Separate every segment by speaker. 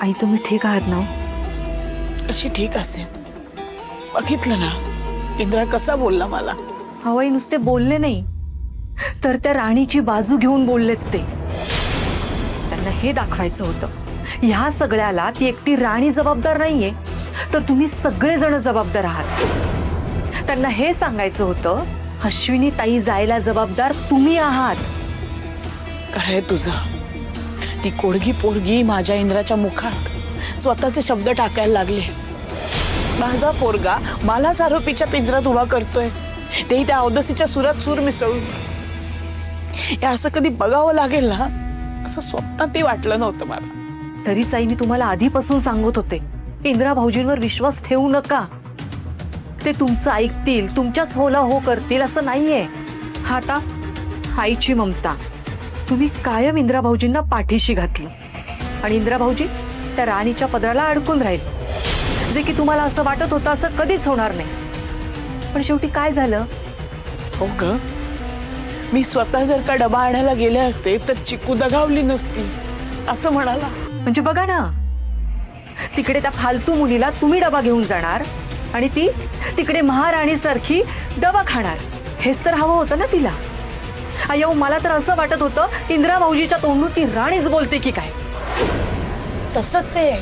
Speaker 1: आई तुम्ही ठीक आहात ना?
Speaker 2: कशी ठीक असेल? बघितलं ना इंद्रा कसा बोलला मला.
Speaker 1: अहो आई नुसते बोलले नाही तर त्या राणीची बाजू घेऊन बोललेत ते. त्यांना हे दाखवायचं होतं ह्या सगळ्याला ती एकटी राणी जबाबदार नाहीये तर तुम्ही सगळेजण जबाबदार आहात. त्यांना हे सांगायचं होतं अश्विनी ताई जायला जबाबदार तुम्ही आहात.
Speaker 2: खरंय तुझं. ती कोडगी पोरगी माझ्या इंद्राच्या मुखात स्वतःचे शब्द टाकायला लागले. माझा पोरगा मलाच आरोपीच्या पिंजरात उभा करतोय, तेही त्या अवदसीच्या सुरात सूर मिसळून. हे असं कधी बघावं लागेल ना असं स्वप्नातही वाटलं नव्हतं मला.
Speaker 1: तरीच आई मी तुम्हाला आधीपासून सांगत होते इंद्रा भाऊजींवर विश्वास ठेवू नका. ते तुमचं ऐकतील, तुमच्याच होला हो करतील असं नाहीये. हा आता आईची ममता तुम्ही कायम इंद्रा भाऊजींना पाठीशी घातलं आणि इंद्रा भाऊजी त्या राणीच्या पदराला अडकून राहील. जे की तुम्हाला असं वाटत होतं असं कधीच होणार नाही. पण शेवटी काय झालं?
Speaker 2: हो ग, मी स्वतः जर का डबा आणायला गेले असते तर चिकू दगावली नसती असं म्हणाला.
Speaker 1: म्हणजे बघा ना, तिकडे त्या फालतू मुलीला तुम्ही डबा घेऊन जाणार आणि ती तिकडे महाराणीसारखी डबा खाणार. हेच तर हवं होतं ना तिला. अय्यो मला तर असं वाटत होतं इंद्रा भाऊजीच्या तोंडून ती राणीच बोलते की काय.
Speaker 2: तसंच आहे.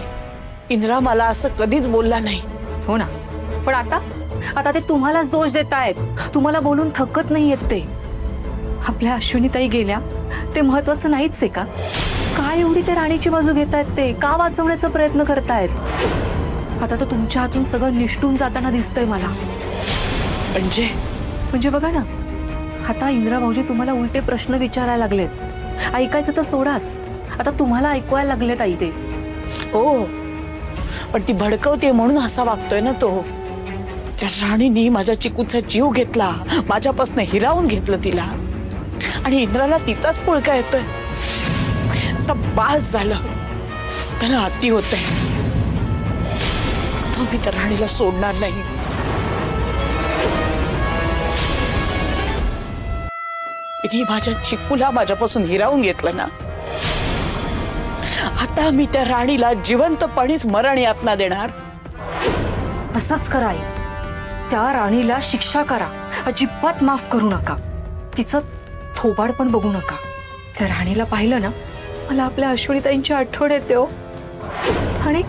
Speaker 2: इंद्रा मला असं कधीच बोलला नाही.
Speaker 1: हो ना, पण आता ते तुम्हालाच दोष देत आहेत. तुम्हाला बोलून थकत नाहीयेत ते. आपल्या अश्विनीताई गेल्या ते महत्वाचं नाहीच आहे का? काय एवढी ते राणीची बाजू घेत आहेत ते? का वाचवण्याचा प्रयत्न करतायत? आता तर तुमच्या हातून सगळं निष्ठून जाताना दिसतंय मला. म्हणजे बघा ना, आता इंद्रा भाऊजी तुम्हाला उलटे प्रश्न विचारायला लागलेत. ऐकायचं तर सोडाच, आता तुम्हाला ऐकवायला लागलेत आई ते.
Speaker 2: हो, पण ती भडकवते म्हणून असा वागतोय ना तो. त्या राणीने माझ्या चिकूचा जीव घेतला, माझ्यापासून हिरावून घेतलं तिला आणि इंद्राला तिचाच पुळका येतोय. आता बास झालं, त्यांना अति होतंय. आता मी त्या राणीला सोडणार नाही. तिने माझ्या चिकूला माझ्यापासून हिरावून घेतलं ना, आता मी त्या राणीला जिवंतपणीच मरण यातना देणार.
Speaker 1: असंच करा आई. त्या राणीला शिक्षा करा, अजिबात माफ करू नका. तिचं थोबाड पण बघू नका. त्या राणीला पाहिलं ना मला आपल्या अश्विनीताईंची आठवण येते हो. आणि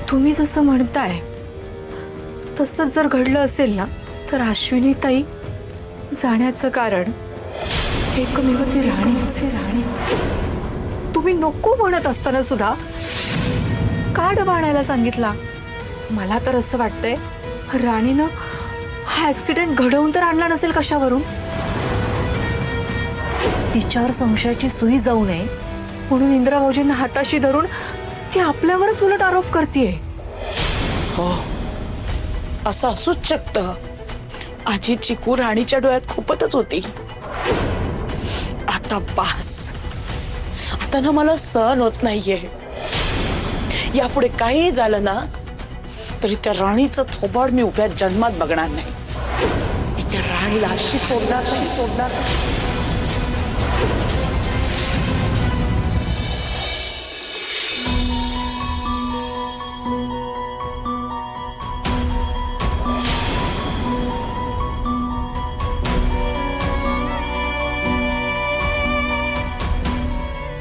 Speaker 1: तुम्ही जसं म्हणताय तसंच जर घडलं असेल ना तर अश्विनीताई जाण्याचं कारण एकमेव ती राणीच. तुम्ही नको म्हणत असताना सुद्धा का डबा आणायला सांगितला? मला तर असं वाटतंय राणीनं हा ऍक्सिडेंट घडवून तर आणला नसेल कशावरून. तिच्यावर संशयाची सुई जाऊ नये म्हणून इंद्रा भाऊजींना हाताशी धरून ती आपल्यावरच उलट आरोप करतेय.
Speaker 2: हो, असं असूच शकतं. आजी चिकू राणीच्या डोळ्यात खूपच होती. आता बास. आता ना मला सहन होत नाहीये. यापुढे काही झालं ना तरी त्या राणीचं थोबाड मी उभ्या जन्मात बघणार नाही. मी त्या राणीला अशी सोडणार नाही.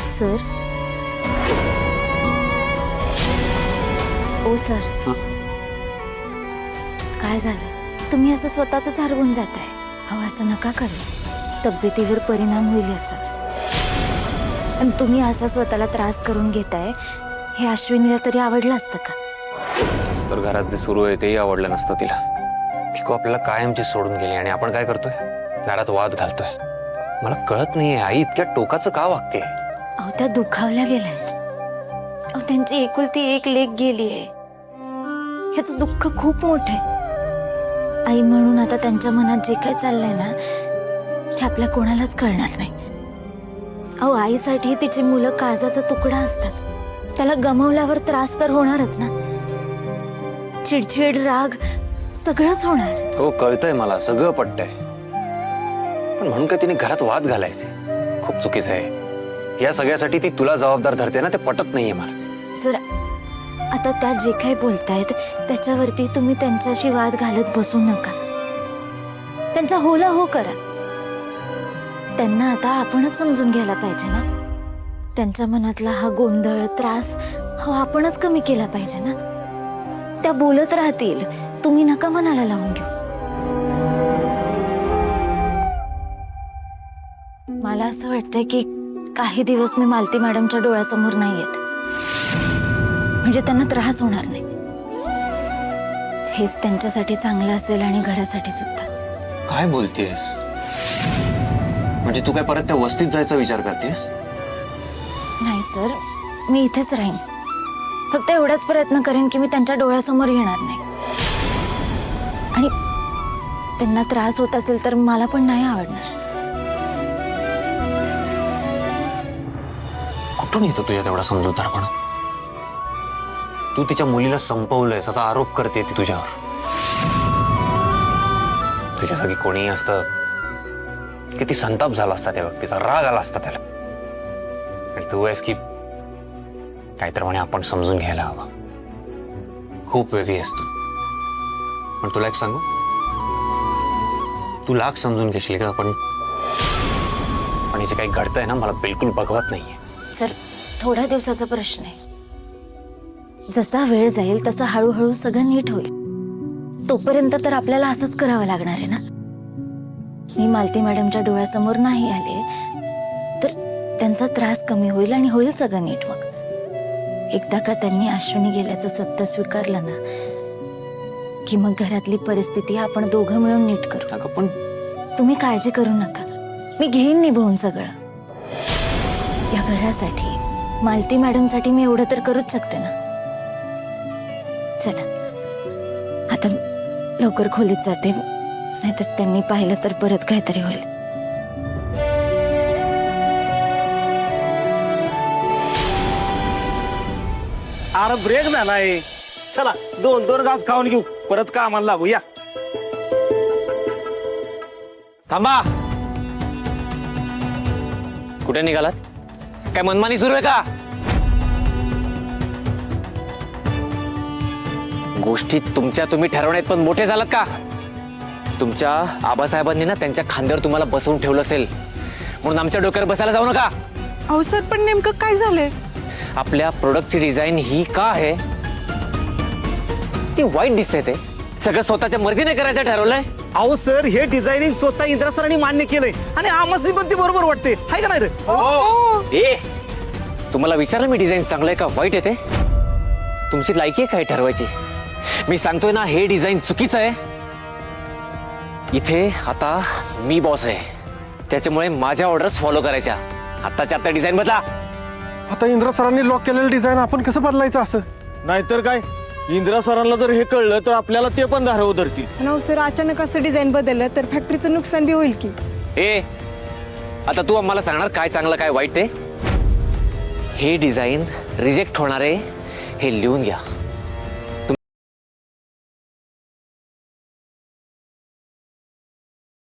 Speaker 3: सर, ओ सर, काय झालं? तुम्ही असं स्वतःच हरवून जाताय. अहो असं नका करू, तब्येतीवर परिणाम होईल याचा. आणि तुम्ही असा स्वतःला त्रास करून घेताय हे अश्विनीला तरी आवडलं असतं का?
Speaker 4: तर घरात जे सुरू आहे तेही आवडलं नसतं तिला. चिकू आपल्याला कायमची सोडून गेली आणि आपण काय करतोय? घरात वाद घालतोय. मला कळत नाहीये आई इतक्या टोकाचं का वागते.
Speaker 3: अहो त्या दुखावल्या गेल्यात. अहो त्यांची एकुलती एक लेक गेली आहे. ह्याचं दुःख खूप मोठं आहे. आई म्हणून आता त्यांच्या मनात जे काय चाललंय ना ते आपल्या कोणालाच कळणार नाही. अहो आईसाठी तिची मुलं काळजाचा तुकडा असतात. त्याला गमावल्यावर त्रास तर होणारच ना. चिडचिड, राग सगळंच होणार.
Speaker 4: हो कळतंय मला, सगळं पटतंय. पण म्हणून काय तिने घरात वाद घालायचे? खूप चुकीचं आहे. या सगळ्यासाठी ती तुला जबाबदार धरते ना, ते पटत नाहीये मला.
Speaker 3: सर, आता त्या जे काही बोलतायत त्याच्यावरती तुम्ही त्यांच्याशी वाद घालत बसू नका. त्यांचा होला हो करा. त्यांना आता आपणच समजून घ्यायला पाहिजे ना. त्यांच्या मनातला हा गोंधळ त्रास आपणच कमी केला पाहिजे ना. त्या बोलत राहतील, तुम्ही नका मनाला लावून घेऊ. मला असं वाटतंय की काही दिवस मी मालती मॅडमच्या डोळ्यासमोर नाही येत, म्हणजे त्यांना त्रास होणार नाही. हेच त्यांच्यासाठी चांगलं असेल आणि घरासाठी सुद्धा.
Speaker 4: काय बोलतेस? म्हणजे तू काय परत त्या वस्तीत जायचा विचार करतेस?
Speaker 3: नाही सर, मी इथेच राहीन. फक्त एवढाच प्रयत्न करेन की मी त्यांच्या डोळ्यासमोर येणार नाही. आणि त्यांना त्रास होत असेल तर मला पण नाही आवडणार.
Speaker 4: कुठून येतो तुझ्या तेवढा समजूतदारपणा? तू तिच्या मुलीला संपवलंयस असा आरोप करते ती तुझ्यावर. तुझ्या जागी कोणीही असतं किती संताप झाला असता, त्या व्यक्तीचा राग आला असता त्याला. आणि तू आहेस की काहीतरी म्हणे आपण समजून घ्यायला हवं. खूप वेगळी आहेस तू. पण तुला एक सांगू, तू लाख समजून घेशील का? पण जे काही घडतंय ना, मला बिलकुल बघवत नाहीये.
Speaker 3: सर, थोड्या दिवसाचा प्रश्न आहे. जसा वेळ जाईल तसा हळूहळू सगळं नीट होईल. तोपर्यंत तर आपल्याला असंच करावं लागणार आहे ना. मी मालती मॅडमच्या डोळ्यासमोर नाही आले तर त्यांचा त्रास कमी होईल आणि होईल सगळं नीट. मग एकदा का त्यांनी अश्विनी गेल्याचं सत्य स्वीकारलं ना, की मग घरातली परिस्थिती आपण दोघं मिळून नीट करू.
Speaker 4: अगं पण
Speaker 3: तुम्ही काळजी करू नका, मी घेईन निभावून सगळं. या घरासाठी, मालती मॅडमसाठी मी एवढं तर करूच शकते ना. चला आता लवकर खोलीत जाते, नाहीतर त्यांनी पाहिलं तर परत काहीतरी होईल.
Speaker 5: अरे ब्रेक झालाय. चला 2 घास खाऊन घेऊ, परत कामाला लागू. या
Speaker 4: थांबा. कुठे निघालात? काय मनमानी सुरू आहे का? गोष्टी तुमच्या तुम्ही ठरवण्यात पण मोठे झालात का? तुमच्या आबासाहेबांनी ना त्यांच्या खांद्यावर तुम्हाला बसवून ठेवलं असेल, म्हणून आमच्या डोक्यावर बसायला जाऊ नका.
Speaker 6: अहो सर, पण नेमकं काय झालंय?
Speaker 4: आपल्या प्रोडक्टची डिझाईन ही का आहे? ती वाईट दिसते. ते सगळं स्वतःच्या मर्जीने करायचं ठरवलंय.
Speaker 5: अहो सर, हे डिझायनिंग स्वतः इंद्रा सरांनी मान्य केलंय आणि आम्हाला पण ती बरोबर वाटते, हाय का नाही रे?
Speaker 4: ए, तुम्हाला विचारलं मी डिझाईन चांगलं आहे का वाईट आहे ते? तुमची लायकी आहे काय ठरवायची? मी सांगतोय ना, हे डिझाईन चुकीचं आहे. इथे आता मी बॉस आहे, त्याच्यामुळे माझ्या ऑर्डर्स फॉलो करायच्या. आत्ताच्या आत्ता डिझाईन बदला.
Speaker 7: आता इंद्रा सरांनी लॉक केलेलं डिझाईन आपण कसं बदलायचं? असं
Speaker 5: नाहीतर काय, इंदिरा सरांना जर हे कळलं तर आपल्याला ते पण धारव धरतील.
Speaker 6: ना सर, अचानक असं डिझाईन बदललं तर फॅक्टरीचं नुकसान बी होईल की.
Speaker 4: ए, आता तू आम्हाला सांगणार काय चांगलं काय वाईट ते? हे डिझाईन रिजेक्ट होणार आहे हे लिहून घ्या.